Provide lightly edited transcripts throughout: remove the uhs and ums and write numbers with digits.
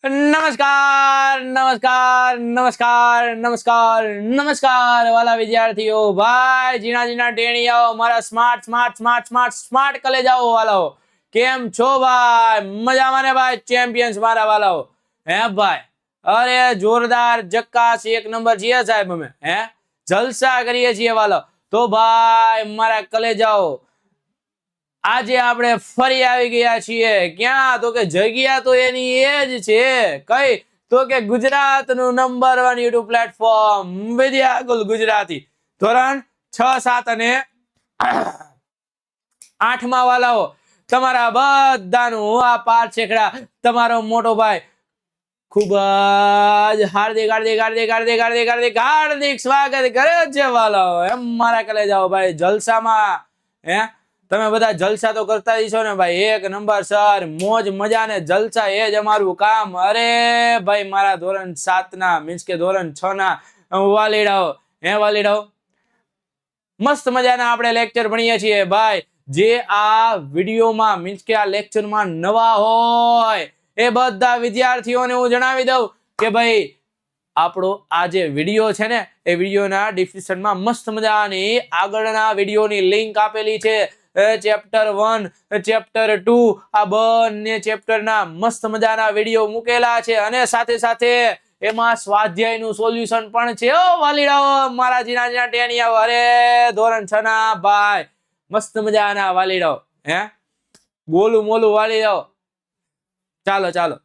નમસ્કાર નમસ્કાર નમસ્કાર નમસ્કાર નમસ્કાર વાલા વિદ્યાર્થીઓ, ભાઈ જીણા જીણા ટેણીયાઓ, મારા smart smart smart smart smart કલેજાઓ વાલાઓ, કેમ છો ભાઈ? મજામાં ને ભાઈ? ચેમ્પિયન્સ મારા વાલાઓ, હે ભાઈ? અરે જોરદાર જક્કાસ એક નંબર છીએ સાહેબ, અમે હે જલસા કરીએ છીએ વાલો. તો ભાઈ મારા કલેજાઓ, આજે આપણે ફરી આવી ગયા છીએ ક્યાં? તો કે જગ્યા તો એની એ જ છે, કઈ? તો કે ગુજરાતનું number 1 YouTube platform Vidyakul Gujarati, ધોરણ 6, 7 અને 8 માં વાલાઓ. તમારા બધાનું આ પાર્થ શેખડા, તમારો મોટો ભાઈ, ખૂબ જ હાર્દિક હાર્દિક હાર્દિક હાર્દિક હાર્દિક હાર્દિક હાર્દિક સ્વાગત કરે છે વાલાઓ. એમ મારા કલે જાઓ ભાઈ જલસામાં. હે તમે બધા જલસા તો કરતા જ છો ને ભાઈ? એક નંબર સર, મોજ મજા ને જલસા એ જ અમારું કામ. અરે ભાઈ મારા ધોરણ 7 ના મીન્સ કે ધોરણ 6 ના વાલીડાઓ, હે વાલીડાઓ, મસ્ત મજાના આપણે લેક્ચર ભણીએ છીએ ભાઈ. જે આ વિડીયોમાં મીન્સ કે આ લેક્ચરમાં નવા હોય એ બધા વિદ્યાર્થીઓને હું જણાવી દઉં કે ભાઈ આપણો આ જે વિડીયો છે ને, એ વિડીયોના ડિસ્ક્રિપ્શનમાં મસ્ત મજાની આગળના વિડીયોની લિંક આપેલી છે. ચેપ્ટર 1, ચેપ્ટર 2, આ બંને ચેપ્ટરના મસ્ત મજાના વિડીયો મૂકેલા છે, અને સાથે સાથે એમાં સ્વાધ્યાયનું સોલ્યુશન પણ છે. ઓ વાલીડાઓ, મારા જીના જીના ટેણીયાઓ, અરે ધોરણ 6 ના ભાઈ, મસ્ત મજાના વાલીડાઓ, હે ગોલું મોલું વાલીડાઓ. ચાલો ચાલો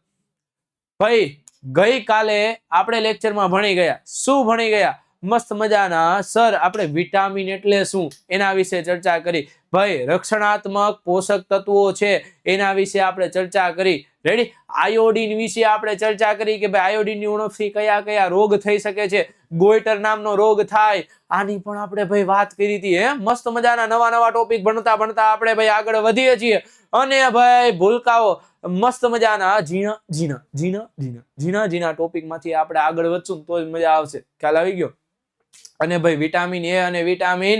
ભાઈ, ગઈકાલે આપણે લેક્ચરમાં ભણી ગયા. શું ભણી ગયા? મસ્ત મજાના સર આપણે વિટામિન એટલે શું એના વિશે ચર્ચા કરી ભાઈ. રક્ષણાત્મક પોષક તત્વો છે એના વિશે આપણે ચર્ચા કરી. રેડી? આયોડીન વિશે આપણે ચર્ચા કરી કે ભાઈ આયોડીનની ઉણપથી કયા કયા રોગ થઈ શકે છે. ગોઈટર નામનો રોગ થાય, આની પણ આપણે ભાઈ વાત કરી હતી. હે મસ્ત મજાના નવા નવા ટોપિક ભણતા ભણતા આપણે ભાઈ આગળ વધીએ છીએ. અને ભાઈ ભૂલકાઓ, મસ્ત મજાના ઝીણા ઝીણા ઝીણા ઝીણા ઝીણા ઝીણા ટોપિક માંથી આપણે આગળ વધશું તો જ મજા આવશે. ખ્યાલ આવી ગયો? અને ભાઈ વિટામિન એ અને વિટામિન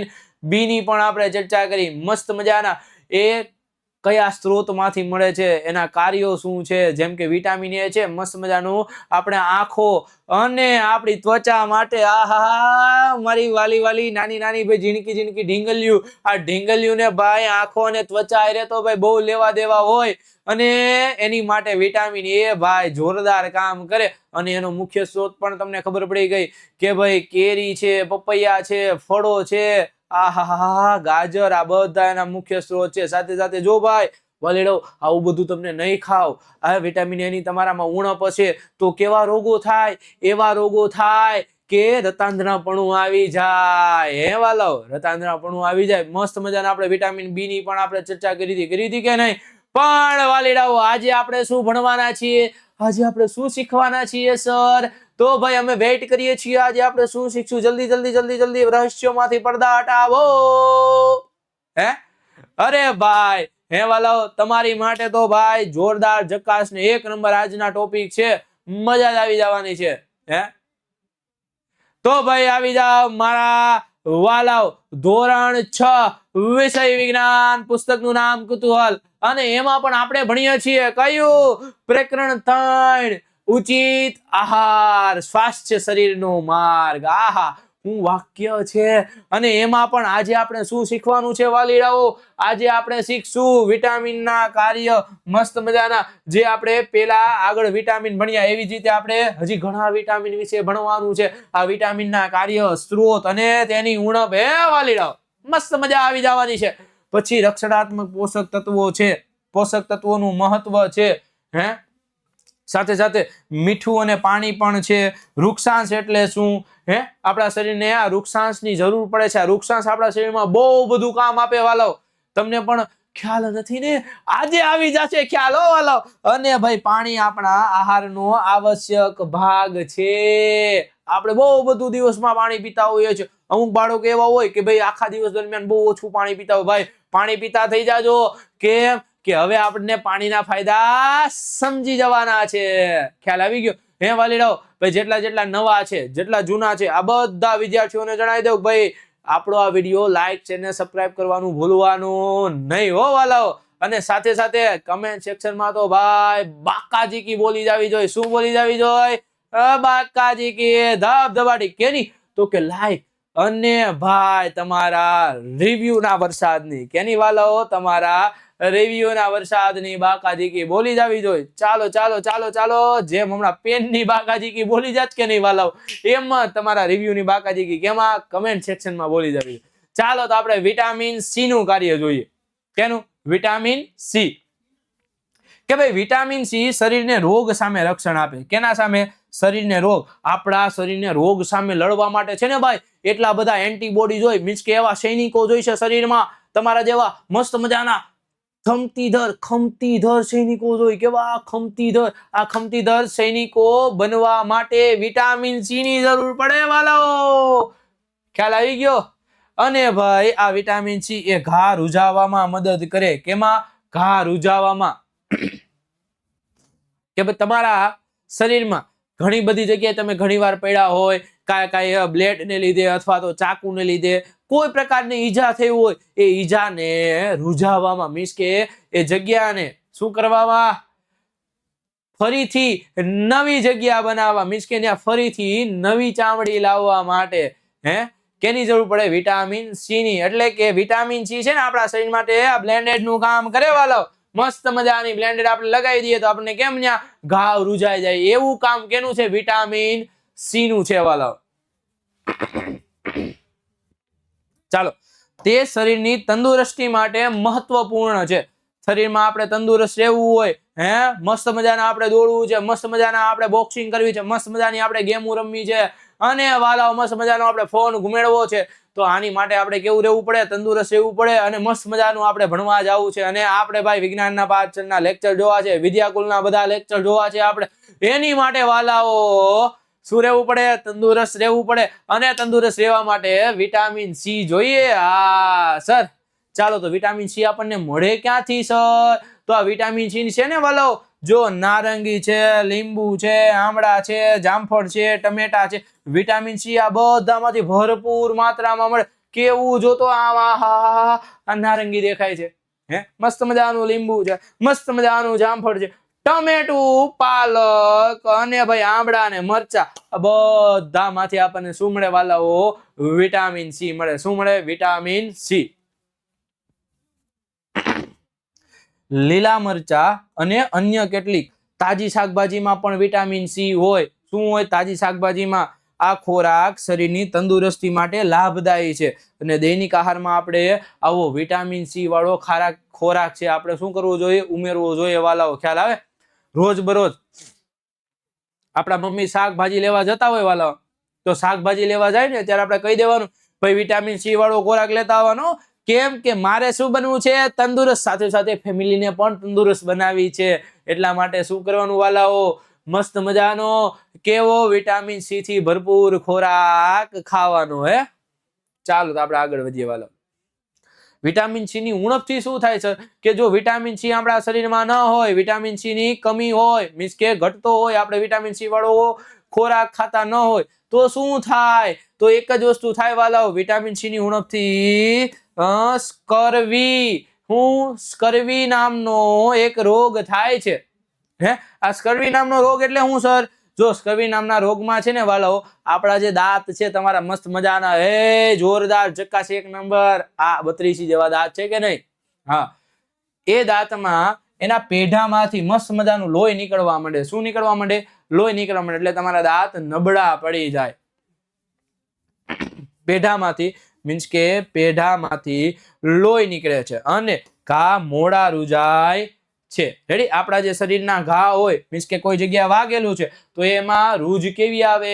બી ની પણ આપણે ચર્ચા કરી. મસ્ત મજાના એ કયા સ્ત્રોતમાંથી મળે છે, એના કાર્યો શું છે. જેમ કે વિટામિન એ છે મસ્ત મજાનું આપણે આંખો અને આપણી ત્વચા માટે, આહા મારી વાલી વાલી નાની નાની ભાઈ ઝીણકી ઝીણકી ઢીંગલિયું, આ ઢીંગલિયુંને ભાઈ આંખો અને ત્વચા એ તો ભાઈ બહુ લેવા દેવા હોય, અને એની માટે વિટામિન એ ભાઈ જોરદાર કામ કરે. અને એનો મુખ્ય સ્ત્રોત પણ તમને ખબર પડી ગઈ કે ભાઈ કેરી છે, પપૈયા છે, ફળો છે, આહા ગાજર, આ બધા એના મુખ્ય સ્ત્રોત છે. સાથે સાથે જો ભાઈ વાલીડો, આવું બધું તમને નહીં ખાવ, આ વિટામિન એ ની તમારામાં ઉણપ હશે તો કેવા રોગો થાય? એવા રોગો થાય કે રતાંધણાપણું આવી જાય. હે વાલો, રતાંધણાપણું આવી જાય. મસ્ત મજાના આપણે વિટામિન બી ની પણ આપણે ચર્ચા કરી હતી કે નહીં? પણ વાલીડાઓ, આજે આપણે શું ભણવાના છીએ? આજે આપણે શું શીખવાના છીએ સર? તો ભાઈ અમે વેઇટ કરીએ છીએ. આજે આપણે શું શીખશું? જલ્દી જલ્દી જલ્દી જલ્દી રહસ્યોમાંથી પડદા હટાવો. હે અરે ભાઈ, હે વાલાઓ, તમારી માટે તો ભાઈ જોરદાર જકાસ ને એક નંબર આજના ટોપિક છે. મજા જ આવી જવાની છે. હે તો ભાઈ આવી જાઓ મારા વાલાઓ. ધોરણ 6 વિષય વિજ્ઞાન, પુસ્તકનું નામ કુતૂહલ, અને એમાં પણ આપણે ભણીએ છીએ કયું? પ્રકરણ 3, ઉચિત આહાર, સ્વાસ્થ્ય શરીરનો માર્ગ. આહા હું વાક્ય છે. અને એમાં પણ આજે આપણે શું શીખવાનું છે વાલીડાઓ? આજે આપણે શીખશું વિટામિનના કાર્ય. મસ્ત મજાના જે આપણે પેલા આગળ વિટામિન ભણ્યા એવી જ રીતે આપણે હજી ઘણા વિટામિન વિશે ભણવાનું છે. આ વિટામિનના કાર્ય, સ્ત્રોત અને તેની ઉણપ. હે વાલીડાઓ, મસ્ત મજા આવી જવાની છે. પછી રક્ષણાત્મક પોષક તત્વો છે, પોષક તત્વોનું મહત્વ છે. હે સાથે સાથે મીઠું અને પાણી પણ છે. વૃક્ષાંશ એટલે શું? હે આપણા શરીરને આ વૃક્ષાંશની જરૂર પડે છે. આ વૃક્ષાંશ આપણા શરીરમાં બહુ બધું કામ આપે વાલો. તમને પણ ખ્યાલ નથી ને? આજે આવી જશે ખ્યાલ હો વાલો. અને ભાઈ પાણી આપણા આહારનો આવશ્યક ભાગ છે. આપણે બહુ બધું દિવસમાં પાણી પીતા હોઈએ છીએ. અમુક બાળકો એવા હોય કે ભાઈ આખા દિવસ દરમિયાન બહુ ઓછું પાણી પીતા હોય. ભાઈ પાણી પીતા થઈ જાજો. કેમ કે હવે આપણને પાણીના ફાયદા સમજી જવાના છે. ખ્યાલ આવી ગયો? હે વાલીડાઓ, ભાઈ જેટલા જેટલા નવા છે, જેટલા જૂના છે, આ બધા વિદ્યાર્થીઓને જણાવી દઉં ભાઈ આપણો આ વિડીયો લાઈક છે ને સબસ્ક્રાઇબ કરવાનું ભૂલવાનું નહીં હો વાલાઓ. અને સાથે સાથે કમેન્ટ સેક્શનમાં તો ભાઈ બાકાજી કી બોલી જાવી જોઈએ. શું બોલી જાવી જોઈએ? બાકાજી કી ધબધબાટી કેની તો કે લાઈક અને ભાઈ તમારા રિવ્યુ ના વરસાદની કેની વાલાઓ તમારા રિવ્યુ ના વરસાદની બાકાજી કી બોલી જાવી જોઈએ. ચાલો ચાલો ચાલો ચાલો જેમ હમણાં પેન ની બાકાજી કી બોલી જાત કે નહીં વાલાઓ એમ તમારા રિવ્યુ ની બાકાજી કી કેમાં કમેન્ટ સેક્શનમાં બોલી જાવી. ચાલો તો આપણે વિટામિન સી નું કાર્ય જોઈએ. કેનું? Vitamin C. કે ભાઈ વિટામિન સી શરીરને રોગ સામે રક્ષણ આપે. કેના સામે? શરીરને રોગ. આપણા શરીરને રોગ સામે લડવા માટે છે ને ભાઈ એટલા બધા એન્ટીબોડી જોઈ મીન્સ કે એવા સૈનિકો જોઈશે શરીરમાં તમારા જેવા મસ્ત મજાના ખમતીધર સૈનિકો જોઈ. કેવા ખમતીધર? આ ખમતીધર સૈનિકો બનવા માટે વિટામિન સી ની જરૂર પડે વાલાઓ. ખ્યાલ આવી ગયો? અને ભાઈ આ વિટામિન સી એ ઘા રૂઝાવવામાં મદદ કરે. કેમાં? ઘા રૂઝાવવામાં. કે ભાઈ તમારા શરીરમાં ઘણી બધી જગ્યાએ તમે ઘણીવાર પડ્યા હોય કાંઈ બ્લેડ ને લીધે અથવા તો ચાકુ ને લીધે કોઈ પ્રકારની ઈજા થઈ હોય એ ઈજાને રૂઝાવવામાં મીન્સ કે એ જગ્યાને શું કરવામાં? ફરીથી નવી જગ્યા બનાવવા મીન્સ કે ત્યાં ફરીથી નવી ચામડી લાવવા માટે કેની જરૂર પડે? વિટામિન સી ની. એટલે કે વિટામિન સી છે ને આપણા શરીર માટે આ બ્લેન્ડેડ નું કામ કરે વાલો. મસ્ત મજાની બ્લેન્ડેડ આપણે લગાવી દઈએ તો આપણને કેમ ત્યાં ઘાવ રૂજાઈ જાય એવું કામ કેનું છે? વિટામિન સી નું છે વાલો. ચાલો તે શરીરની તંદુરસ્તી માટે મહત્વપૂર્ણ છે. શરીરમાં આપણે તંદુરસ્ત રહેવું હોય મસ્ત મજાના આપણે દોડવું છે, મસ્ત મજાના આપણે બોક્સિંગ કરવી છે, મસ્ત મજાની આપણે ગેમો રમવી છે અને વાલાઓ મસ્ત મજાનો આપણે ફોન ઘુમેડવો છે તો આની માટે આપણે કેવું રહેવું પડે? તંદુરસ્ત રહેવું પડે અને મસ્ત મજાનું આપણે ભણવા જવું છે અને આપણે ભાઈ વિજ્ઞાનના પાઠના લેક્ચર જોવા છે, વિદ્યાકુલના બધા લેક્ચર જોવા છે આપણે. એની માટે વાલાઓ શું રહેવું પડે? તંદુરસ્ત રહેવું પડે અને તંદુરસ્ત રહેવા માટે વિટામિન સી જોઈએ. હા સર. ચાલો તો વિટામિન સી આપણને મળે ક્યાંથી સર? તો આ વિટામિન સી છે ને વાલાઓ જો નારંગી છે, લીંબુ છે, આમળા છે, જામફળ છે, ટમેટા છે, વિટામિન સી આ બધામાંથી ભરપૂર માત્રામાં મળે. કેવું જોતો આ નારંગી દેખાય છે મસ્ત મજાનું લીંબુ છે, મસ્ત મજાનું જામફળ છે, ટમેટું, પાલક અને ભાઈ આમળા ને મરચા બધામાંથી આપણને શું મળે વાલાઓ? વિટામિન સી મળે. શું મળે? Vitamin C. લીલા મરચા અને અન્ય કેટલીક તાજી શાકભાજીમાં પણ વિટામિન સી હોય. શું હોય તાજી શાકભાજીમાં? આ ખોરાક શરીરની તંદુરસ્તી માટે લાભદાયી છે અને દૈનિક આહારમાં આપણે આવો વિટામિન સી વાળો ખોરાક છે આપણે શું કરવું જોઈએ? ઉમેરવો જોઈએ વાલાઓ. ખ્યાલ આવે? રોજ બરોજ આપણા મમ્મી શાકભાજી લેવા જતા હોય વાલાઓ તો શાકભાજી લેવા જાય ને ત્યારે આપણે કહી દેવાનું ભાઈ વિટામિન સી વાળો ખોરાક લેતા આવવાનો. કેમ કે મારે શું બનવું છે? તંદુરસ્ત. સાથે સાથે ફેમિલીને પણ તંદુરસ્ત બનાવી છે એટલા માટે શું કરવાનું વાલાઓ? મસ્ત મજાનો કેવો વિટામિન સી થી ભરપૂર ખોરાક ખાવાનો. ચાલો તો આપણે આગળ વધીએ વાલાઓ. વિટામિન સી ની ઉણપથી શું થાય છે કે જો વિટામિન સી આપણા શરીરમાં ન હોય, વિટામિન સી ની કમી હોય મીન્સ કે ઘટતો હોય, આપણે વિટામિન સી વાળો ખોરાક ખાતા ન હોય તો શું થાય? તો એક જ વસ્તુ થાય વાલાઓ. વિટામિન સી ની ઉણપથી સ્કર્વી નામનો એક રોગ થાય છે. આ સ્કર્વી નામનો રોગ એટલે શું સર? જો સ્કર્વી નામના રોગમાં છે ને વાલાઓ આપણા જે દાંત છે તમારા મસ્ત મજાના જોરદાર ચક્કાસી એક નંબર આ 32 જેવા દાંત છે કે નહીં? હા એ દાંતમાં એના પેઢામાંથી મસ્ત મજાનું લોહી નીકળવા માંડે. શું નીકળવા માંડે? લોહી નીકળવા માંડે એટલે તમારા દાંત નબળા પડી જાય. પેઢામાંથી મીન્સ કે પેઢામાંથી લોહી નીકળે છે અને ઘા મોડા રૂજાય છે. રેડી? આપણા જે શરીરના ઘા હોય મીન્સ કે કોઈ જગ્યાએ વાગેલું છે તો એમાં રૂજ કેવી આવે?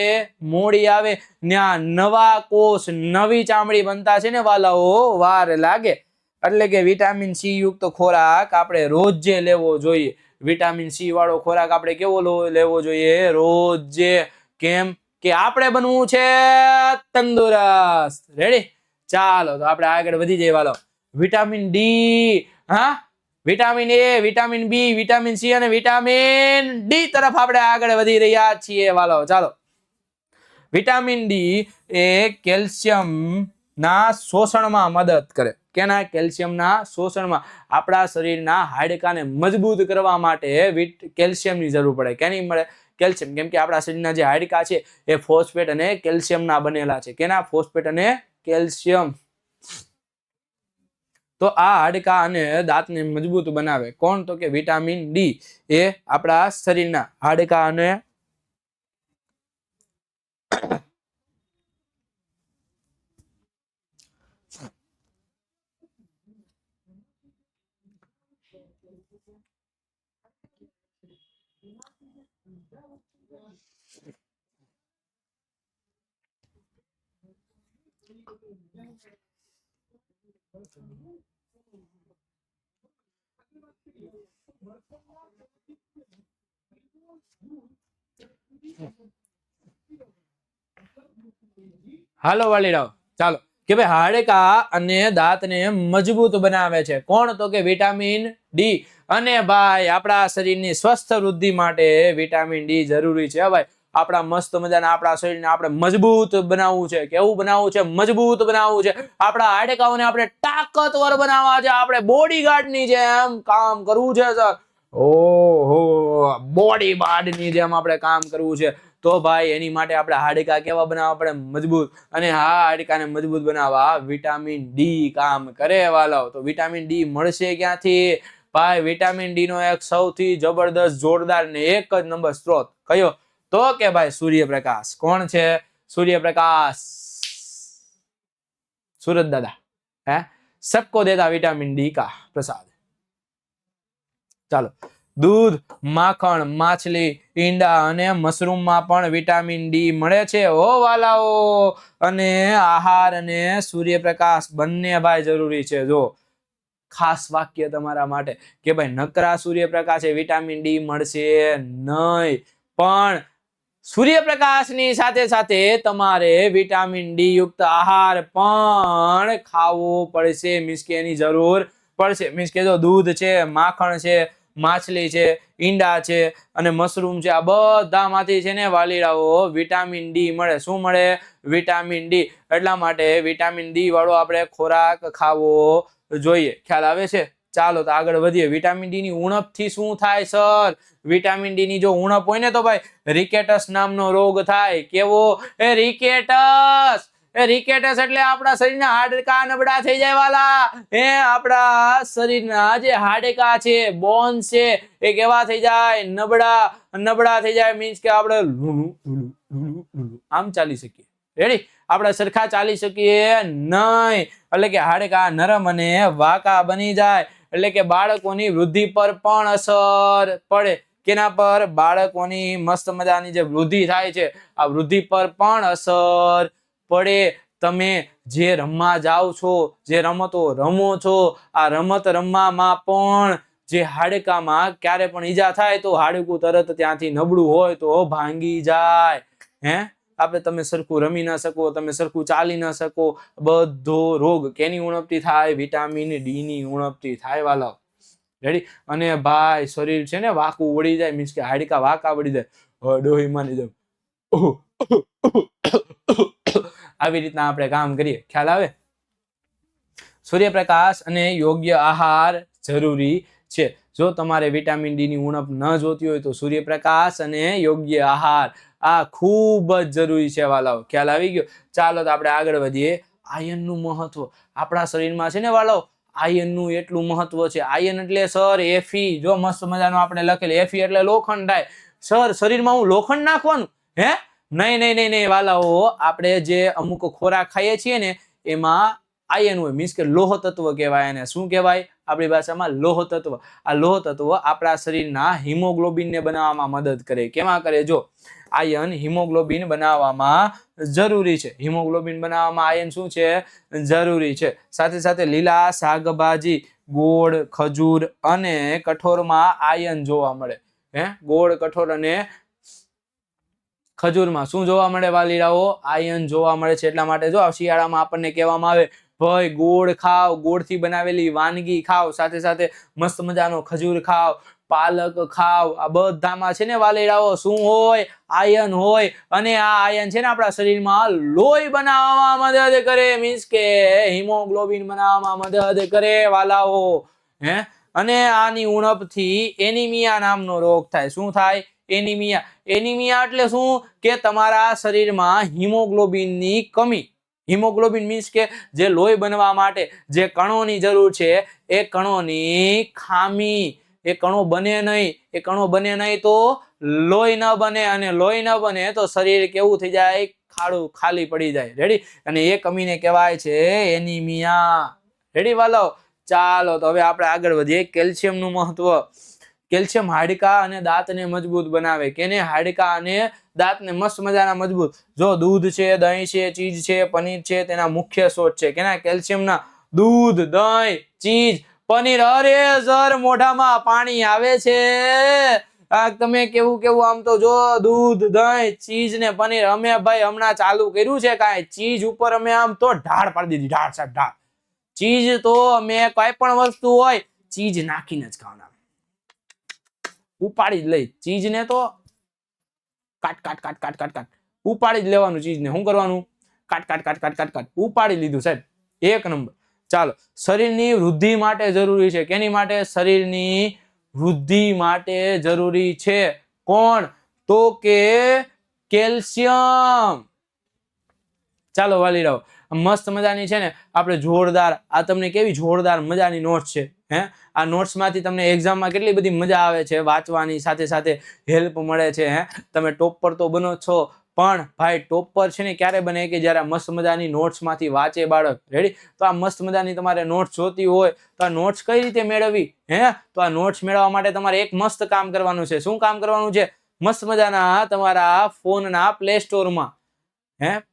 મોડી આવે. ત્યાં નવા કોષ નવી ચામડી બનતા છે ને વાલાઓ વાર લાગે. એટલે કે વિટામિન સી યુક્ત ખોરાક આપણે રોજે લેવો જોઈએ. વિટામિન સી વાળો ખોરાક આપણે કેવો લેવો જોઈએ? રોજે. કેમ કે આપણે બનવું છે તંદુરસ્ત. રેડી? ચાલો તો આપણે આગળ વધી જઈએ વાલો. Vitamin D, vitamin A, vitamin B, vitamin C અને વિટામિન ડી તરફ આપણે આગળ વધી રહ્યા છીએ વાલો. ચાલો વિટામિન ડી એ કેલ્શિયમ ના શોષણમાં મદદ કરે. કેના? કેલ્શિયમના શોષણમાં. આપણા શરીરના હાડકાને મજબૂત કરવા માટે કેલ્શિયમની જરૂર પડે. કેની મળે? કેલ્શિયમ. કેમ કે આપણા શરીરના જે હાડકા છે એ ફોસ્ફેટ અને કેલ્શિયમના બનેલા છે. કેના? ફોસ્ફેટ અને કેલ્શિયમ. તો આ હાડકા અને દાંતને મજબૂત બનાવે કોણ? તો કે વિટામિન ડી એ આપણા શરીરના હાડકા અને હાલો વાલીડાઓ ચાલો કે ભાઈ હાડકા અને દાંતને મજબૂત બનાવે છે કોણ? તો કે વિટામિન ડી. અને ભાઈ આપણા શરીરની સ્વસ્થ વૃદ્ધિ માટે વિટામિન ડી જરૂરી છે ભાઈ. આપણા મસ્ત મજાના આપણા શરીરને આપણે મજબૂત બનાવવું છે. કેવું બનાવવું છે? મજબૂત બનાવવું છે. આપણા હાડકાઓને આપણે તાકાતવર બનાવવા છે. આપણે બોડીગાર્ડની જેમ કામ કરવું છે સર. ઓહો, બોડીગાર્ડની જેમ આપણે કામ કરવું છે. તો ભાઈ એની માટે આપણે હાડકા કેવા બનાવવા પડે? મજબૂત. અને હા, હાડકાને મજબૂત બનાવવા વિટામિન ડી કામ કરે વાલાઓ. તો વિટામિન ડી મળશે ક્યાંથી? ભાઈ વિટામિન ડી નો એક સૌથી જબરદસ્ત જોરદાર ને એક જ નંબર સ્ત્રોત કયો? તો કે ભાઈ સૂર્યપ્રકાશ. કોણ છે? સૂર્યપ્રકાશ. सूरज दादा है सबको देता विटामिन डी का प्रसाद. ચાલો दूध, माखण, माछली, ईंडा અને મશરૂમ માં પણ વિટામિન ડી મળે છે ઓ વાલાઓ. અને આહાર અને સૂર્યપ્રકાશ બંને ભાઈ જરૂરી છે. જો ખાસ વાક્ય તમારા માટે કે ભાઈ નકરા સૂર્યપ્રકાશે વિટામિન ડી મળશે નહીં, પણ સૂર્યપ્રકાશની સાથે સાથે તમારે વિટામિન ડી યુક્ત આહાર પણ ખાવો પડશે. મીન્સ કે એની જરૂર પડશે. મીન્સ કે જો દૂધ છે, માખણ છે, માછલી છે, ઈંડા છે અને મશરૂમ છે, આ બધામાંથી છે ને વાલીડાઓ વિટામિન ડી મળે. શું મળે? Vitamin D. એટલા માટે વિટામિન ડી વાળો આપણે ખોરાક ખાવો જોઈએ. ખ્યાલ આવે છે? ચાલો તો આગળ વધીએ. વિટામિન ડી ની ઉણપ થી શું થાય સર? વિટામિન ડી ની જો ઉણપ હોય ને તો ભાઈ રિકેટસ નામનો રોગ થાય. કેવો? એ રિકેટસ. એ રિકેટસ એટલે આપણા શરીરના હાડકા નબળા થઈ જાય વાલા. આપણા શરીરના જે હાડકા છે, બોન છે, એ કેવા થઈ જાય? નબળા થઈ જાય. મીન્સ કે આપણે આમ ચાલી શકીએ. રેડી? આપણે સરખા ચાલી શકીએ નહીં. એટલે કે હાડકા નરમ અને વાંકા બની જાય. એટલે કે બાળકોની વૃદ્ધિ પર પણ અસર પડે. કેના પર? બાળકોની મસ્ત મજાની જે વૃદ્ધિ થાય છે, આ વૃદ્ધિ પર પણ અસર પડે. તમે જે રમવા જાઓ છો, જે રમતો રમો છો, આ રમત રમવામાં પણ જે હાડકામાં ક્યારે પણ ઈજા થાય તો હાડકું તરત ત્યાંથી નબળું હોય તો ભાંગી જાય. આપણે તમે સરખું રમી ના શકો, તમે સરખું ચાલી ના શકો. બધો રોગ કેની ઉણપથી થાય? વિટામિન ડી ની ઉણપથી થાય વાલા. રેડી? અને ભાઈ શરીર છે ને વાકું વળી જાય. મીન્સ કે હાડકા વાકા વળી જાય. ડોહી માની જાય. આવી રીતના આપણે કામ કરીએ. ખ્યાલ આવે? સૂર્યપ્રકાશ અને યોગ્ય આહાર જરૂરી છે. જો તમારે વિટામિન ડી ની ઉણપ ન જોતી હોય તો સૂર્યપ્રકાશ અને યોગ્ય આહાર આ ખૂબ જ જરૂરી છે વાલાઓ. ખ્યાલ આવી ગયો? ચાલો તો આપણે આગળ વધીએ. આયનનું મહત્વ આપણા શરીરમાં છે ને વાલાઓ, આયનનું એટલું મહત્વ છે. આયન એટલે સર એફી. જો મસ્ત મજાનું આપણે લખેલ એફી એટલે લોખંડ થાય. સર શરીરમાં હું લોખંડ નાખવાનું? નહીં વાલાઓ. આપણે જે અમુક ખોરાક ખાઈએ છીએ ને એમાં આયન હોય. મીન્સ કે લોહ તત્વ કહેવાય એને. શું કહેવાય? આપણી ભાષામાં લોહ તત્વ. આ લોહ તત્વ આપણા શરીરના હિમોગ્લોબિનને બનાવવામાં મદદ કરે. કેમાં કરે? જો આયન હિમોગ્લોબિન બનાવવામાં જરૂરી છે. હિમોગ્લોબિન બનાવવામાં આયન શું છે? જરૂરી છે. સાથે સાથે લીલા શાકભાજી, ગોળ, ખજૂર અને કઠોળમાં આયન જોવા મળે. ગોળ, કઠોળ અને ખજૂરમાં શું જોવા મળે વાલીડાઓ? આયન જોવા મળે છે. એટલા માટે જો શિયાળામાં આપણને કહેવામાં આવે ભાઈ ગોળ ખાવ, ગોળથી બનાવેલી વાનગી ખાવ, સાથે સાથે મસ્ત મજાનો ખજૂર ખાવ, પાલક ખાવ. આ બધામાં છે ને વાલીડાઓ શું હોય? આયન હોય. અને આ આયન છે ને આપણા શરીરમાં લોહી બનાવવામાં મદદ કરે, મીન્સ કે હિમોગ્લોબિન બનાવવામાં મદદ કરે વાલાઓ. અને આની ઉણપથી એનિમિયા નામનો રોગ થાય. શું થાય? એનિમિયા. એનિમિયા એટલે શું? કે તમારા શરીરમાં હિમોગ્લોબિનની કમી. હિમોગ્લોબિન મીન્સ કે જે લોહી બનવા માટે જે કણોની જરૂર છે એ કણોની ખામી. એ કણો બને નહીં. એ કણો બને નહીં તો લોહી ન બને, અને લોહી ન બને તો શરીર કેવું થઈ જાય? ખાડું, ખાલી પડી જાય. રેડી? અને એ કમીને કહેવાય છે એનિમિયા. રેડી વાલો? ચાલો તો હવે આપણે આગળ વધીએ. કેલ્શિયમનું મહત્વ. કેલ્શિયમ હાડકા અને દાંતને મજબૂત બનાવે. કેને? હાડકા અને દાંતને મસ્ત મજાના મજબૂત. જો દૂધ છે, દહીં છે, ચીઝ છે, પનીર છે, તેના મુખ્ય સ્ત્રોત છે. કેના? કેલ્શિયમના. દૂધ, દહીં, ચીઝ, પનીર. અરે સર મોઢામાં પાણી આવે છે. તમે કેવું કેવું આમ તો જો દૂધ, દહીં, ચીઝ ને પનીર અમે ભાઈ હમણાં ચાલુ કર્યું છે. કાંઈ ચીઝ ઉપર અમે આમ તો ઢાળ પાડી દીધી. ઢાળ સાહેબ ઢાળ. ચીઝ તો અમે કઈ પણ વસ્તુ હોય ચીઝ નાખીને જ ખાવાના. ઉપાડી જ લઈ ચીઝ ને તો કાટ કાટ કાટ કાટ કાટ કાટ ઉપાડી જ લેવાનું. ચીઝ ને શું કરવાનું? કાટ કાટ કાટ કાટ કાટ કાટ ઉપાડી લીધું સાહેબ. એક નંબર. ચાલો, શરીરની વૃદ્ધિ માટે જરૂરી છે. કેની માટે? શરીરની વૃદ્ધિ માટે જરૂરી છે. કોણ? તો કે કેલ્શિયમ. ચાલો વાલીડાઓ, મસ્ત મજાની છે ને આપણે જોરદાર, આ તમને કેવી જોરદાર મજાની નોટ્સ છે. આ નોટ્સ માંથી તમને એક્ઝામમાં કેટલી બધી મજા આવે છે વાંચવાની, સાથે સાથે હેલ્પ મળે છે. તમે ટોપર તો બનો છો, પણ ભાઈ ટોપર છે ને ક્યારે બને? કે જ્યારે મસ્ત મજાની નોટ્સ માંથી વાંચે બાળક. રેડી? તો આ મસ્ત મજાની તમારે નોટ્સ જોતી હોય તો આ નોટ્સ કઈ રીતે મેળવવી? તો આ નોટ્સ મેળવવા માટે તમારે એક મસ્ત કામ કરવાનું છે. શું કામ કરવાનું છે? મસ્ત મજાના તમારા ફોનના પ્લે સ્ટોરમાં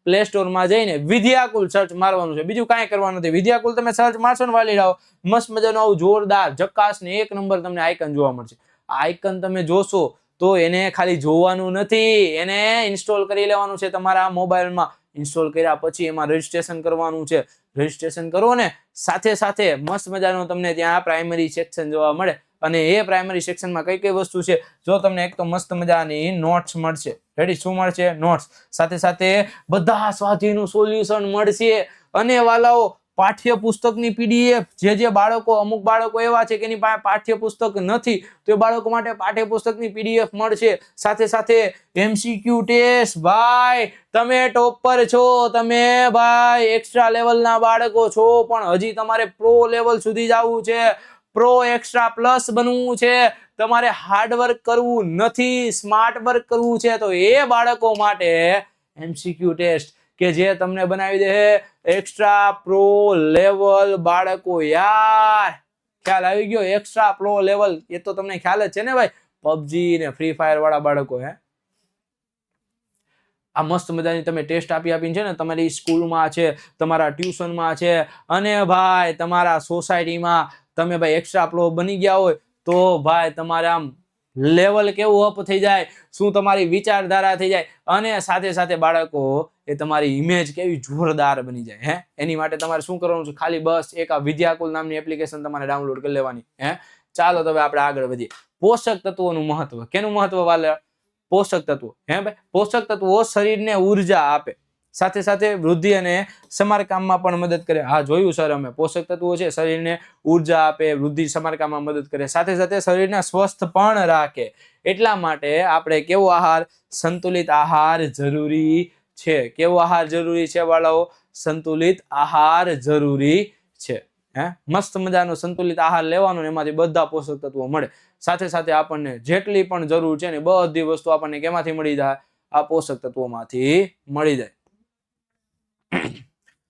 પ્લે સ્ટોરમાં જઈને વિદ્યાકુલ સર્ચ મારવાનું છે. બીજું કાંઈ કરવાનું નથી. વિદ્યાકુલ તમે સર્ચ મારશો ને વાલીડાઓ, મસ્ત મજાનું આવું જોરદાર જકાસ ને એક નંબર તમને આઇકન જોવા મળશે. આ આઇકન તમે જોશો તો એને ખાલી જોવાનું નથી, એને ઇન્સ્ટોલ કરી લેવાનું છે તમારા મોબાઈલમાં. ઇન્સ્ટોલ કર્યા પછી એમાં રજીસ્ટ્રેશન કરવાનું છે. રજીસ્ટ્રેશન કરો ને સાથે સાથે મસ્ત મજાનું તમને ત્યાં પ્રાઇમરી સેક્શન જોવા મળે. અને એ પ્રાઇમરી સેક્શનમાં કઈ કઈ વસ્તુ છે? જો તમને એક તો મસ્ત મજાની નોટ્સ મળશે. રેડી? શું મળશે? નોટ્સ. સાથે સાથે બધા સ્વાધ્યાયનું સોલ્યુશન મળશે. અને વાલાઓ પાઠ્યપુસ્તકની પીડીએફ. જે બાળકો, અમુક બાળકો એવા છે કે એની પાસે પાઠ્યપુસ્તક નથી, તો એ બાળકો માટે પાઠ્યપુસ્તકની પીડીએફ મળશે. સાથે સાથે એમસીક્યુ ટેસ્ટ. ભાઈ તમે ટોપર છો, તમે ભાઈ એક્સ્ટ્રા લેવલના બાળકો છો, પણ હજી તમારે પ્રો લેવલ સુધી જવું છે, પ્રો એક્સ્ટ્રા પ્લસ બનવું છે, તમારે હાર્ડવર્ક કરવું નથી, સ્માર્ટ વર્ક કરવું છે, તો એ બાળકો માટે એમસીક્યુ ટેસ્ટ કે જે તમને બનાવી દે એક્સ્ટ્રા પ્રો લેવલ બાળકો. યાર ખ્યાલ આવી ગયો? એક્સ્ટ્રા પ્રો લેવલ એ તો તમને ખ્યાલ જ છે ને ભાઈ, પબજી ને ફ્રી ફાયર વાળા બાળકો. આ મસ્ત મજાની તમે ટેસ્ટ આપીને છે ને તમારી સ્કૂલમાં છે, તમારા ટ્યુશનમાં છે, અને ભાઈ તમારા સોસાયટીમાં તમે ભાઈ એક્સ્ટ્રા પ્રો બની ગયા હોય તો ભાઈ તમારે આમ લેવલ કેવું અપ થઈ જાય, શું તમારી વિચારધારા થઈ જાય, અને સાથે સાથે બાળકો એ તમારી ઇમેજ કેવી જોરદાર બની જાય. એની માટે તમારે શું કરવાનું છે? ખાલી બસ એક આ વિદ્યાકુલ નામની એપ્લિકેશન તમારે ડાઉનલોડ કરી લેવાની. ચાલો તો હવે આપણે આગળ વધીએ. પોષક તત્વોનું મહત્વ. કેનું મહત્વ વાલે? પોષક તત્વો. ભાઈ પોષક તત્વો શરીરને ઉર્જા આપે, સાથે સાથે વૃદ્ધિ અને સમારકામમાં પણ મદદ કરે. હા જોયું સર અમે. પોષક તત્વો છે શરીરને ઉર્જા આપે, વૃદ્ધિ, સમારકામમાં મદદ કરે, સાથે સાથે શરીરને સ્વસ્થ પણ રાખે. એટલા માટે આપણે કેવો આહાર? સંતુલિત આહાર જરૂરી છે. કેવો આહાર જરૂરી છે વાળાઓ? સંતુલિત આહાર જરૂરી છે. મસ્ત મજાનો સંતુલિત આહાર લેવાનો, એમાંથી બધા પોષક તત્વો મળે. સાથે સાથે આપણને જેટલી પણ જરૂર છે ને બધી વસ્તુ આપણને કેમાંથી મળી જાય? આ પોષક તત્વોમાંથી મળી જાય.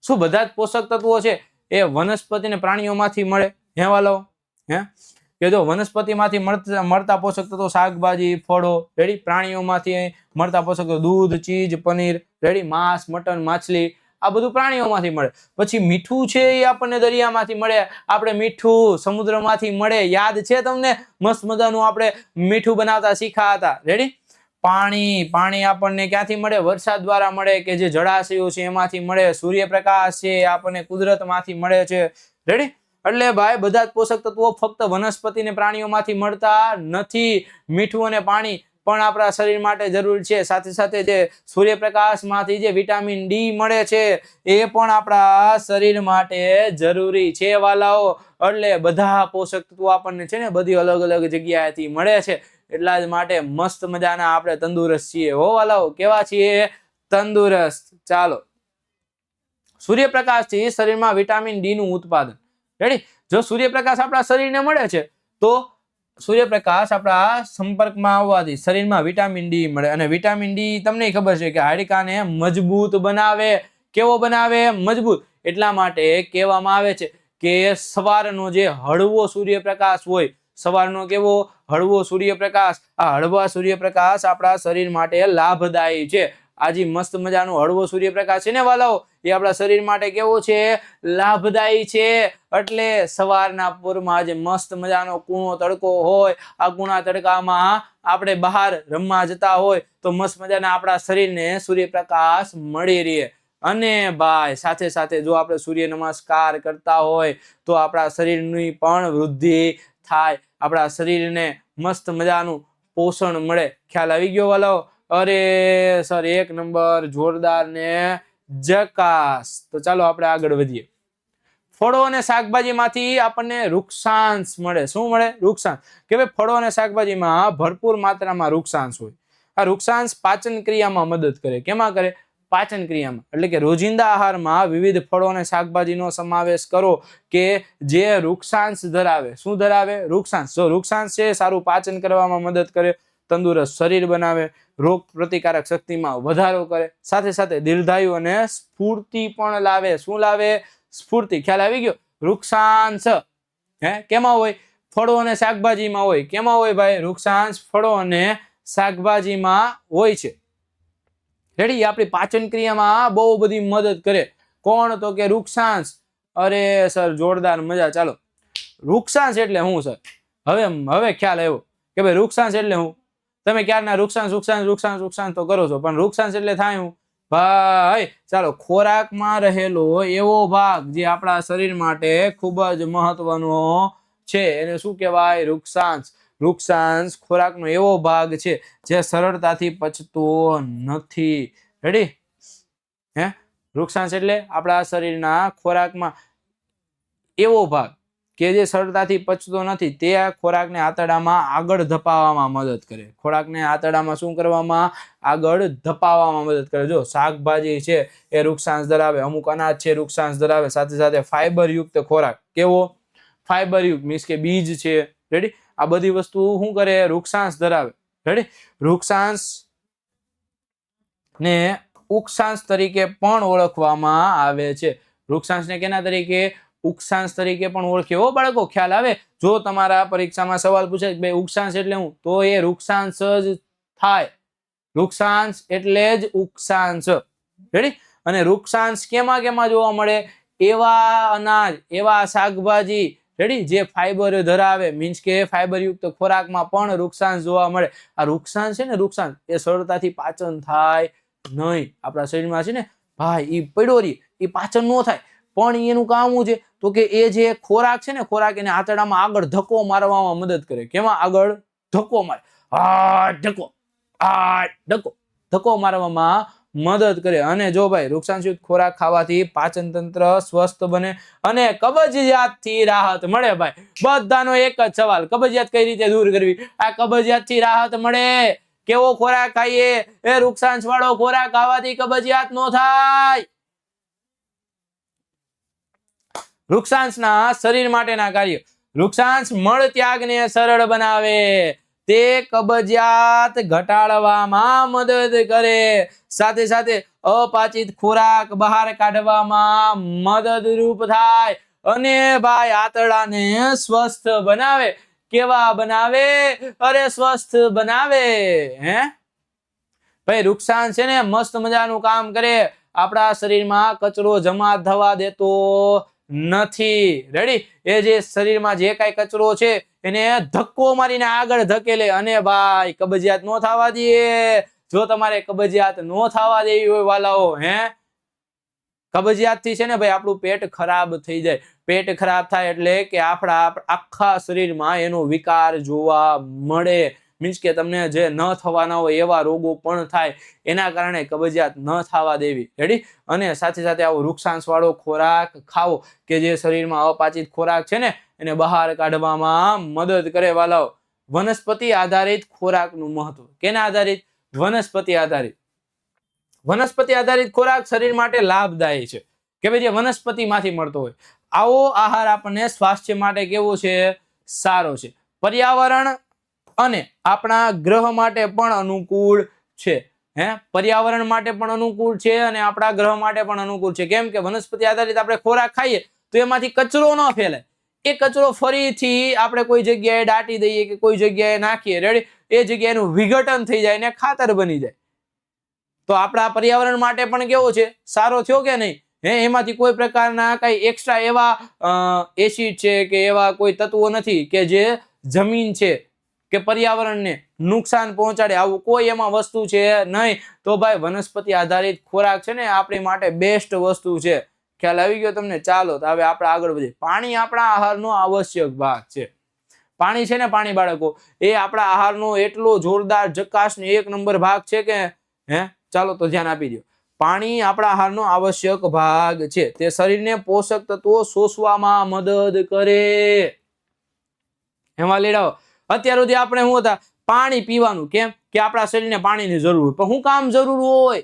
શું બધા જ પોષક તત્વો છે એ વનસ્પતિ અને પ્રાણીઓમાંથી મળે? વાલો કે જો વનસ્પતિમાંથી મળતા પોષક તત્વો શાકભાજી, ફળો. રેડી? પ્રાણીઓમાંથી મળતા પોષક તત્વો દૂધ, ચીઝ, પનીર. રેડી? માંસ, મટન, માછલી, આ બધું પ્રાણીઓમાંથી મળે. પછી મીઠું છે એ આપણને દરિયામાંથી મળે, આપણે મીઠું સમુદ્રમાંથી મળે. યાદ છે તમને? મસ્ત મજાનું આપણે મીઠું બનાવતા શીખ્યા હતા. રેડી? પાણી આપણને ક્યાંથી મળે? વરસાદ દ્વારા મળે, કે જે જળાશયો છે એમાંથી મળે. સૂર્યપ્રકાશ છે આપણને કુદરતમાંથી મળે છે. રેડી? એટલે ભાઈ બધા જ પોષક તત્વો ફક્ત વનસ્પતિ ને પ્રાણીઓમાંથી મળતા નથી. મીઠું અને પાણી પણ આપણા શરીર માટે જરૂરી છે. સાથે સાથે જે સૂર્યપ્રકાશમાંથી જે વિટામિન ડી મળે છે એ પણ આપણા શરીર માટે જરૂરી છે વાલાઓ. એટલે બધા પોષક તત્વો આપણને છે ને બધી અલગ અલગ જગ્યાએથી મળે છે. એટલા જ માટે મસ્ત મજાના આપણે તંદુરસ્ત છીએ હો વાલાઓ. કેવા છીએ? તંદુરસ્ત. ચાલો, સૂર્યપ્રકાશથી શરીરમાં વિટામિન ડી નું ઉત્પાદન. રેડી? જો સૂર્યપ્રકાશ આપણા શરીરને મળે છે તો સૂર્યપ્રકાશ આપણા સંપર્કમાં આવવાથી શરીરમાં વિટામિન ડી મળે. અને વિટામિન ડી તમને ખબર છે કે હાડકાને મજબૂત બનાવે. કેવો બનાવે? મજબૂત. એટલા માટે કહેવામાં આવે છે કે સવારનો જે હળવો સૂર્યપ્રકાશ હોય, સવારનો કેવો હળવો સૂર્યપ્રકાશ, આ હળવા સૂર્યપ્રકાશ આપણા શરીર માટે લાભદાયી છે. આજે મસ્ત મજાનો હળવો સૂર્યપ્રકાશ છે ને વાલાઓ, એ આપણા શરીર માટે કેવો છે? લાભદાયી છે. એટલે સવારના પૂરમાં જે મસ્ત મજાનો કૂણો તડકો હોય, આ કૂણા તડકામાં આપણે બહાર રમવા જતા હોય તો મસ્ત મજાના આપણા શરીરને સૂર્યપ્રકાશ મળી રહે. અને ભાઈ સાથે સાથે જો આપણે સૂર્ય નમસ્કાર કરતા હોય તો આપણા શરીરની પણ વૃદ્ધિ થાય. આપણા શરીરને મસ્ત મજાનું પોષણ મળે. ખ્યાલ આવી ગયો વાલાઓ? અરે સર, એક નંબર, જોરદાર ને જકાસ. તો ચાલો આપણે આગળ વધીએ. ફળો અને શાકભાજીમાંથી આપણને વૃક્ષાંશ મળે. શું મળે? વૃક્ષાંશ. કે ભાઈ ફળો અને શાકભાજીમાં ભરપૂર માત્રામાં વૃક્ષાંશ હોય. આ વૃક્ષાંશ પાચન ક્રિયામાં મદદ કરે. કેમાં કરે? પાચન ક્રિયામાં. એટલે કે રોજિંદા આહારમાં વિવિધ ફળો અને શાકભાજીનો સમાવેશ કરો કે જે વૃક્ષાંશ ધરાવે. શું ધરાવે? વૃક્ષાંશ. જો વૃક્ષાંશ છે સારું પાચન કરવામાં મદદ કરે, તંદુરસ્ત શરીર બનાવે, રોગ પ્રતિકારક શક્તિમાં વધારો કરે, સાથે સાથે દીર્ઘાયુ અને સ્ફૂર્તિ પણ લાવે. શું લાવે? સ્ફૂર્તિ. ખ્યાલ આવી ગયો? વૃક્ષાંશ કેમાં હોય? ફળો અને શાકભાજીમાં હોય. કેમાં હોય ભાઈ? વૃક્ષાંશ ફળો અને શાકભાજીમાં હોય છે. રેડી? આપણી પાચન ક્રિયામાં બહુ બધી મદદ કરે. કોણ? તો કે વૃક્ષાંશ. અરે સર જોરદાર, મજા. ચાલો, વૃક્ષાંશ એટલે શું સર? હવે ખ્યાલ આવ્યો કે ભાઈ વૃક્ષાંશ એટલે શું? તમે ક્યારના વૃક્ષાંશ વૃક્ષાંશ વૃક્ષાંશ વૃક્ષાંશ તો કરો છો, પણ વૃક્ષાંશ એટલે થાય શું ભાઈ? ચાલો, ખોરાકમાં રહેલો એવો ભાગ જે આપણા શરીર માટે ખૂબ જ મહત્વનો છે એને શું કહેવાય? વૃક્ષાંશ. વૃક્ષાંશ ખોરાકનો એવો ભાગ છે જે સરળતાથી પચતો નથી. રેડી? વૃક્ષાંશ એટલે આપણા શરીરના ખોરાકમાં એવો ભાગ કે જે સરળતાથી પચતો નથી, તે ખોરાકને આંતરડામાં આગળ ધપાવવામાં મદદ કરે. ખોરાકને આંતરડામાં શું કરવામાં? આગળ ધપાવવામાં મદદ કરે. જો શાકભાજી છે એ વૃક્ષાંશ ધરાવે, અમુક અનાજ છે વૃક્ષાંશ ધરાવે, સાથે સાથે ફાઈબર યુક્ત ખોરાક. કેવો? ફાઈબર યુક્ત મીન્સ કે બીજ છે. રેડી? આ બધી વસ્તુ શું કરે? વૃક્ષાંશ ધરાવે. રેડી? વૃક્ષાંશ ને ઉક્ષાંશ તરીકે પણ ઓળખવામાં આવે છે. વૃક્ષાંશને કેના તરીકે? ઉક્ષાંશ તરીકે પણ ઓળખે. હો બાળકો, ખ્યાલ આવે? જો તમારા પરીક્ષામાં સવાલ પૂછે કે ભાઈ ઉક્ષાંશ એટલે શું, તો એ વૃક્ષાંશ જ થાય. વૃક્ષાંશ એટલે જ ઉક્ષાંશ. રેડી? અને વૃક્ષાંશ કેમાં કેમાં જોવા મળે? એવા અનાજ, એવા શાકભાજી, રેડી, જે ફાઈબર ધરાવે, મીન્સ કે ફાઈબર યુક્ત ખોરાકમાં પણ વૃક્ષાંશ જોવા મળે. આ વૃક્ષાંશ છે ને, વૃક્ષાંશ એ સરળતાથી પાચન થાય નહીં. આપણા શરીરમાં છે ને ભાઈ, એ પડ્યો રહે, એ પાચન ન થાય. પણ એનું કામ શું છે? તો કે એ જે ખોરાક છે ને, ખોરાક એને આંતરડામાં આગળ ધક્કો મારવામાં મદદ કરે. કેમાં આગળ ધક્કો મારે? ધક્કો મારવામાં મદદ કરે. અને જો ભાઈ વૃક્ષાંશયુક્ત ખોરાક ખાવાથી પાચન તંત્ર સ્વસ્થ બને અને કબજિયાતથી રાહત મળે. ભાઈ બધાનો એક જ સવાલ, કબજિયાત કઈ રીતે દૂર કરવી? આ કબજિયાતથી રાહત મળે. કેવો ખોરાક ખાઈએ? એ વૃક્ષાંશ વાળો ખોરાક ખાવાથી કબજિયાત નો થાય. વૃક્ષાંશના શરીર માટેના કાર્ય. વૃક્ષાંશ મળ ત્યાગને સરળ બનાવે, તે કબજિયાત ઘટાડવામાં મદદ કરે, સાથે સાથે અપાચિત ખોરાક બહાર કાઢવામાં મદદરૂપ થાય અને ભાઈ આંતરડાને સ્વસ્થ બનાવે. કેવા બનાવે? અરે સ્વસ્થ બનાવે. ભાઈ વૃક્ષાંશ છે ને મસ્ત મજાનું કામ કરે. આપણા શરીરમાં કચરો જમા થવા દેતો નથી. રેડી? એ જે શરીરમાં જે કાંઈ કચરો છે એને ધક્કો મારીને આગળ ધકેલે અને ભાઈ કબજિયાત નો થવા દે. જો તમારે કબજિયાત નો થવા દેવી હોય વાલાઓ, કબજિયાત થી છે ને ભાઈ આપણું પેટ ખરાબ થઈ જાય. પેટ ખરાબ થાય એટલે કે આપણા આખા શરીરમાં એનો વિકાર જોવા મળે. મીન્સ કે તમને જે ન થવાના હોય એવા રોગો પણ થાય. એના કારણે કબજિયાત ન થવા દેવી. રેડી? અને સાથે સાથે આવો વૃક્ષાંશ વાળો ખોરાક ખાવો કે જે શરીરમાં અપાચિત ખોરાક છે ને એને બહાર કાઢવામાં મદદ કરે. વાલાઓ, વનસ્પતિ આધારિત ખોરાકનું મહત્વ. કેના આધારિત? વનસ્પતિ આધારિત. વનસ્પતિ આધારિત ખોરાક શરીર માટે લાભદાયી છે કે ભાઈ જે વનસ્પતિમાંથી મળતો હોય. આવો આહાર આપણને સ્વાસ્થ્ય માટે કેવો છે? સારો છે. પર્યાવરણ અને આપણા ગ્રહ માટે પણ અનુકૂળ છે. પર્યાવરણ માટે પણ અનુકૂળ છે અને આપણા ગ્રહ માટે પણ અનુકૂળ છે. કેમ કે વનસ્પતિ આધારિત આપણે ખોરાક ખાઈએ તો એમાંથી કચરો ન ફેલાય. એ કચરો ફરીથી આપણે કોઈ જગ્યાએ દાટી દઈએ કે કોઈ જગ્યાએ નાખીએ, રેડી, એ જગ્યાએનું વિઘટન થઈ જાય ને ખાતર બની જાય. તો આપણા પર્યાવરણ માટે પણ કેવો છે? સારો થયો કે નહીં? એમાંથી કોઈ પ્રકારના કઈ એક્સ્ટ્રા એવા એસિડ છે કે એવા કોઈ તત્વો નથી કે જે જમીન છે કે પર્યાવરણને નુકસાન પહોંચાડે. આવું કોઈ એમાં વસ્તુ છે નહીં. તો ભાઈ વનસ્પતિ આધારિત ખોરાક છે ને આપણી માટે બેસ્ટ વસ્તુ છે. ખ્યાલ આવી ગયો તમને? ચાલો તો હવે આપણે આગળ વધીએ. પાણી આપણા આહારનો આવશ્યક ભાગ છે. પાણી છે ને, પાણી બાળકો, એ આપણા આહારનો એટલો જોરદાર જકાસ ને એક નંબર ભાગ છે કે ચાલો તો ધ્યાન આપી દો. પાણી આપણા આહારનો આવશ્યક ભાગ છે. તે શરીરને પોષક તત્વો શોષવામાં મદદ કરે. એમાં લેડાઓ, અત્યાર સુધી આપણે શું હતા? પાણી પીવાનું. કેમ કે આપણા શરીરને પાણીની જરૂર હોય. પણ શું કામ જરૂર હોય?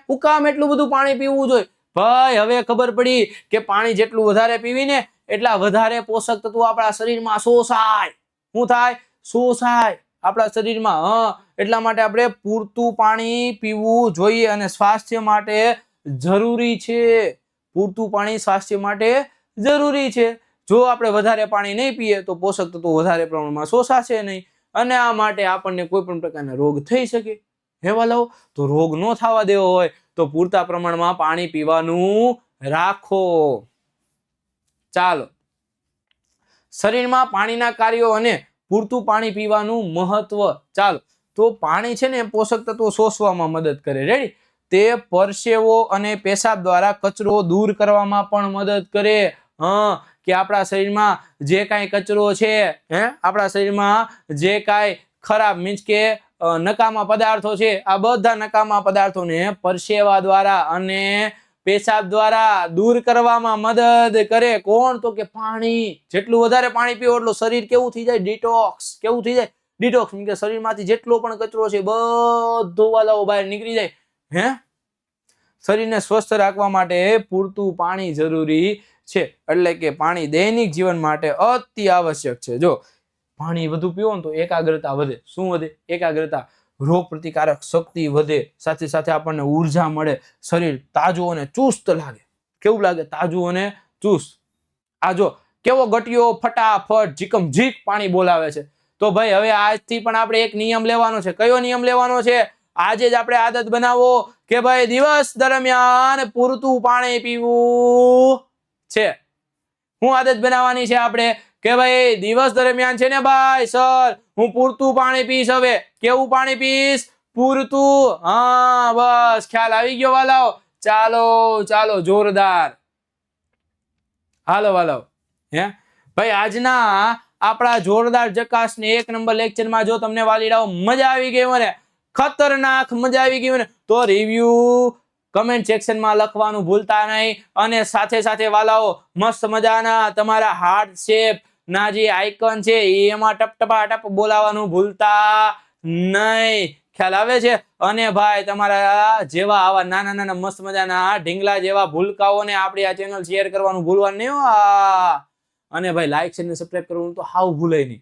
શું કામ એટલું બધું પાણી પીવું જોઈએ? ભાઈ હવે ખબર પડી કે પાણી જેટલું વધારે પીવીને એટલા વધારે પોષક તત્વો આપણા શરીરમાં શોષાય. શું થાય? શોષાય આપણા શરીરમાં. એટલા માટે આપણે પૂરતું પાણી પીવું જોઈએ અને સ્વાસ્થ્ય માટે જરૂરી છે. પૂરતું પાણી સ્વાસ્થ્ય માટે જરૂરી છે. જો આપણે વધારે પાણી નહીં પીએ તો પોષક તત્વો વધારે પ્રમાણમાં શોષાશે નહીં અને આ માટે આપણને કોઈ પણ પ્રકારના રોગ થઈ શકે. વાલાઓ, તો રોગ ન થવા દેવો હોય તો પૂરતા પ્રમાણમાં પાણી પીવાનું રાખો. ચાલો, શરીરમાં પાણીના કાર્યો અને પૂરતું પાણી પીવાનું મહત્વ. ચાલો, તો પાણી છે ને પોષક તત્વો શોષવામાં મદદ કરે. રેડી? તે પરસેવો અને પેશાબ દ્વારા કચરો દૂર કરવામાં પણ મદદ કરે. કે આપણા શરીરમાં જે કાંઈ કચરો છે, આપણા શરીરમાં જે કાંઈ ખરાબ મીન્સ કે નકામા પદાર્થો છે, આ બધા નકામા પદાર્થોને પરસેવા દ્વારા અને પેશાબ દ્વારા દૂર કરવામાં મદદ કરે. કોણ? તો કે પાણી. જેટલું વધારે પાણી પીવો એટલું શરીર કેવું થઈ જાય? ડિટોક્સ. કેવું થઈ જાય? ડિટોક્સ. કે શરીરમાંથી જેટલો પણ કચરો છે બધો વાલાઓ બહાર નીકળી જાય. શરીરને સ્વસ્થ રાખવા માટે પૂરતું પાણી જરૂરી છે. એટલે કે પાણી દૈનિક જીવન માટે અતિ આવશ્યક છે. જો પાણી વધુ પીવો ને તો એકાગ્રતા વધે. શું વધે? એકાગ્રતા. રોગ પ્રતિકારક શક્તિ વધે. સાથે સાથે આપણને ઉર્જા મળે. શરીર તાજું અને ચુસ્ત લાગે. કેવું લાગે? તાજું અને ચુસ્ત. આ જો કેવો ગટિયો ફટાફટ જીકમ જીક પાણી બોલાવે છે. તો ભાઈ હવે આજથી પણ આપણે એક નિયમ લેવાનો છે. કયો નિયમ લેવાનો છે? આજે જ આપણે આદત બનાવો કે ભાઈ દિવસ દરમિયાન પૂરતું પાણી પીવું છે. હું આદત બનાવવાની છે આપણે કે ભાઈ દિવસ દરમિયાન છે ને ભાઈ સર હું પૂરતું પાણી પીશ. હવે કેવું પાણી પીશ? પૂરતું. બસ ખ્યાલ આવી ગયો વાલાઓ? ચાલો ચાલો, જોરદાર. હાલો વાલાઓ, ભાઈ આજના આપણા જોરદાર જકાસ ને એક નંબર લેક્ચરમાં જો તમને વાલીડાઓ મજા આવી ગઈ મને, ખતરનાક મજા આવી ગઈ મને, તો રિવ્યુ કમેન્ટ સેક્શનમાં લખવાનું ભૂલતા નહીં. અને સાથે સાથે વાલાઓ મસ્ત મજાના તમારા હાર્ટ શેપ ના જે આઇકન છે એમાં ટપટપા ટપ બોલાવાનું ભૂલતા નહીં. ખ્યાલ આવે છે? અને ભાઈ તમારા જેવા આવા નાના નાના મસ્ત મજાના ઢીંગલા જેવા ભૂલકાઓને આપણી આ ચેનલ શેર કરવાનું ભૂલવાનું નહીં. અને ભાઈ લાઈક છે ને સબસ્ક્રાઇબ કરવાનું તો હાવ ભૂલાય નહીં.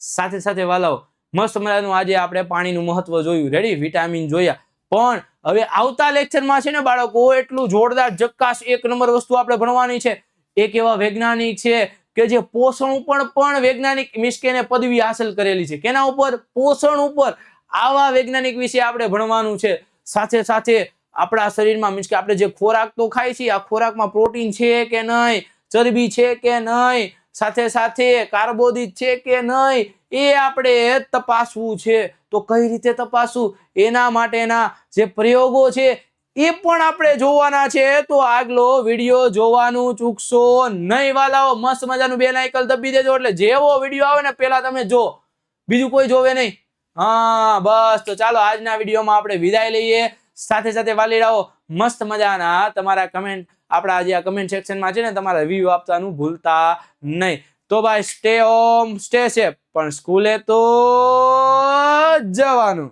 સાથે સાથે વાલાઓ મસ્ત મજાનું આજે આપણે પાણીનું મહત્વ જોયું. રેડી? વિટામિન જોયા. પણ હવે આવતા લેક્ચરમાં છે ને બાળકો એટલું જોરદાર જક્કાસ એક નંબર વસ્તુ આપણે ભણવાની છે. એક એવા વૈજ્ઞાનિક છે કે જે પોષણ ઉપર પણ વૈજ્ઞાનિક મિસ્કેને પદવી હાંસલ કરેલી છે. કેના ઉપર? પોષણ ઉપર. આવા વૈજ્ઞાનિક વિશે આપણે ભણવાનું છે. સાથે સાથે આપણા શરીરમાં મીન્સ કે આપણે જે ખોરાક તો ખાઈ છીએ, આ ખોરાકમાં પ્રોટીન છે કે નહીં, ચરબી છે કે નહીં, સાથે સાથે કાર્બોદિત છે કે નહીં, એ આપણે તપાસવું છે. તો કઈ રીતે તપાસવું? એના માટેના જે પ્રયોગો છે એ પણ આપણે જોવાના છે, તો આગલો વિડીયો જોવાનું ચૂકશો નહીં વાલાઓ. મસ્ત મજાનું બેલ આઇકન દબી દેજો, એટલે જેવો વિડીયો આવે ને પેલા તમે જો, બીજું કોઈ જોવે નહીં. હા બસ, તો ચાલો આજના વિડીયોમાં આપણે વિદાય લઈએ. સાથે સાથે વાલીડાઓ મસ્ત મજાના તમારા કમેન્ટ આપણા જે આ કમેન્ટ સેક્શનમાં છે ને, તમારા રિવ્યુ આપવાનું ભૂલતા નહીં. તો ભાઈ સ્ટે હોમ સ્ટે સેફ, પણ સ્કૂલે તો જવાનું.